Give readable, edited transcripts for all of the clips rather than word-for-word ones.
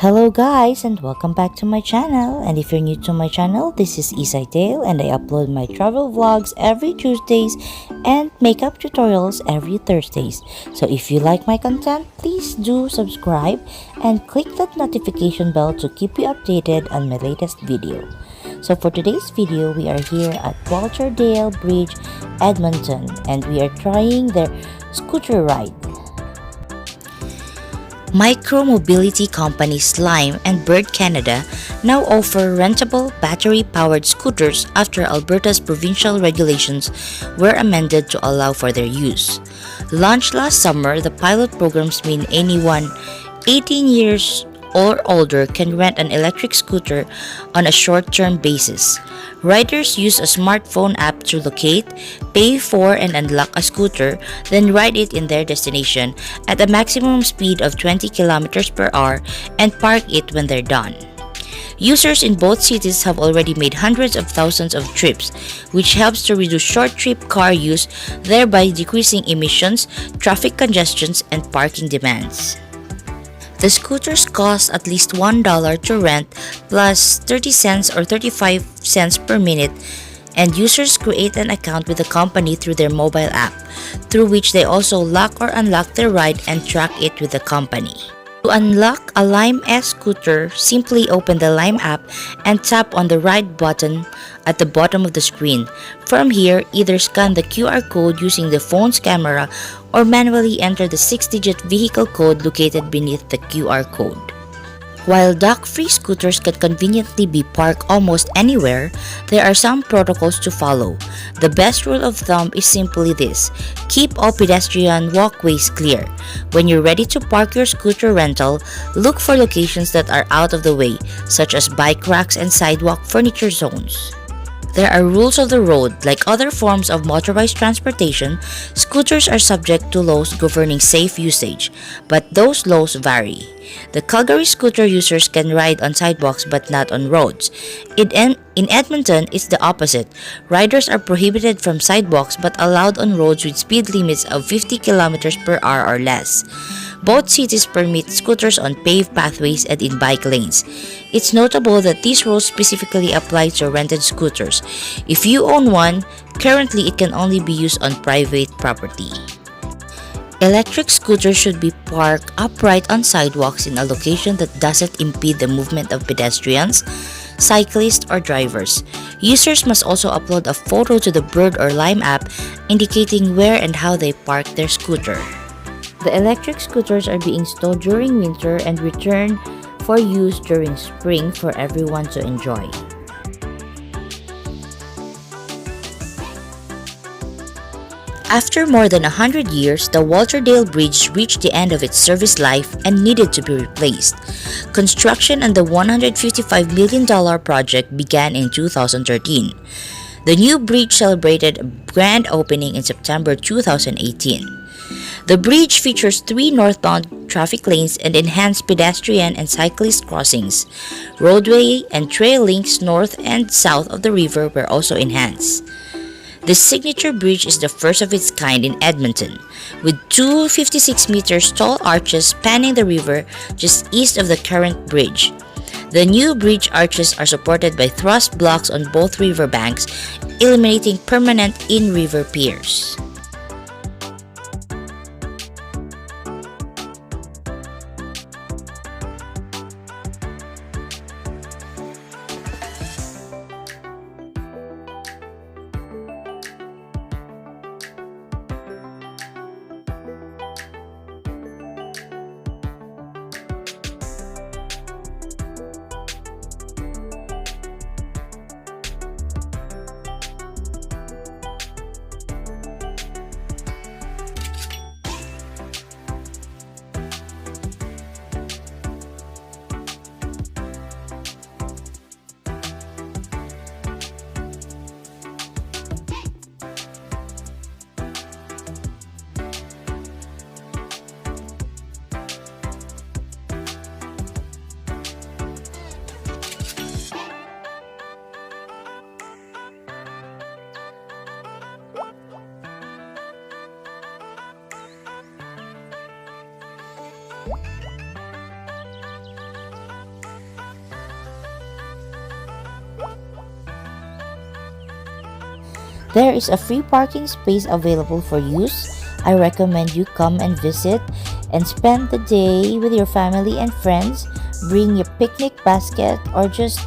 Hello guys and welcome back to my channel, and if you're new to my channel, this is ysay and I upload my travel vlogs every Tuesdays and makeup tutorials every Thursdays. So if you like my content, please do subscribe and click that notification bell to keep you updated on my latest video. So for today's video, we are here at Walterdale Bridge Edmonton and we are trying their scooter ride. Micro-mobility companies Lime and Bird Canada now offer rentable battery-powered scooters after Alberta's provincial regulations were amended to allow for their use. Launched last summer, the pilot programs mean anyone 18 years or older can rent an electric scooter on a short-term basis. Riders use a smartphone app to locate, pay for, and unlock a scooter, then ride it in their destination at a maximum speed of 20 km per hour and park it when they're done. Users in both cities have already made hundreds of thousands of trips, which helps to reduce short-trip car use, thereby decreasing emissions, traffic congestions, and parking demands. The scooters cost at least $1 to rent plus 30 cents or 35 cents per minute, and users create an account with the company through their mobile app, through which they also lock or unlock their ride and track it with the company. To unlock a Lime scooter, simply open the Lime app and tap on the Ride button at the bottom of the screen. From here, either scan the QR code using the phone's camera or manually enter the 6-digit vehicle code located beneath the QR code. While dock-free scooters can conveniently be parked almost anywhere, there are some protocols to follow. The best rule of thumb is simply this: keep all pedestrian walkways clear. When you're ready to park your scooter rental, look for locations that are out of the way, such as bike racks and sidewalk furniture zones. There are rules of the road. Like other forms of motorized transportation, scooters are subject to laws governing safe usage, but those laws vary. The Calgary scooter users can ride on sidewalks but not on roads. In Edmonton, it's the opposite. Riders are prohibited from sidewalks but allowed on roads with speed limits of 50 km per hour or less. Both cities permit scooters on paved pathways and in bike lanes. It's notable that these rules specifically apply to rented scooters. If you own one, currently it can only be used on private property. Electric scooters should be parked upright on sidewalks in a location that doesn't impede the movement of pedestrians, cyclists, or drivers. Users must also upload a photo to the Bird or Lime app indicating where and how they park their scooter. The electric scooters are being stowed during winter and returned for use during spring for everyone to enjoy. After more than 100 years, the Walterdale Bridge reached the end of its service life and needed to be replaced. Construction on the $155 million project began in 2013. The new bridge celebrated a grand opening in September 2018. The bridge features 3 northbound traffic lanes and enhanced pedestrian and cyclist crossings. Roadway and trail links north and south of the river were also enhanced. This signature bridge is the first of its kind in Edmonton, with 2 56 meters tall arches spanning the river just east of the current bridge. The new bridge arches are supported by thrust blocks on both river banks, eliminating permanent in-river piers. There is a free parking space available for use. I recommend you come and visit and spend the day with your family and friends. Bring your picnic basket or just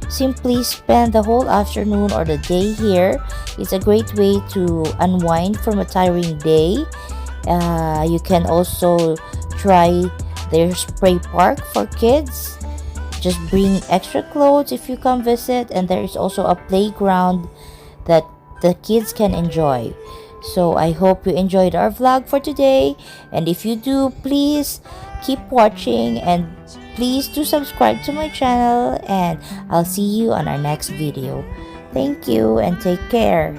simply spend the whole afternoon or the day here. It's a great way to unwind from a tiring day. You can also try their spray park for kids. Just bring extra clothes if you come visit, and there is also a playground that the kids can enjoy. So I hope you enjoyed our vlog for today, and if you do, please keep watching and please do subscribe to my channel, and I'll see you on our next video. Thank you and take care.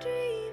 Dream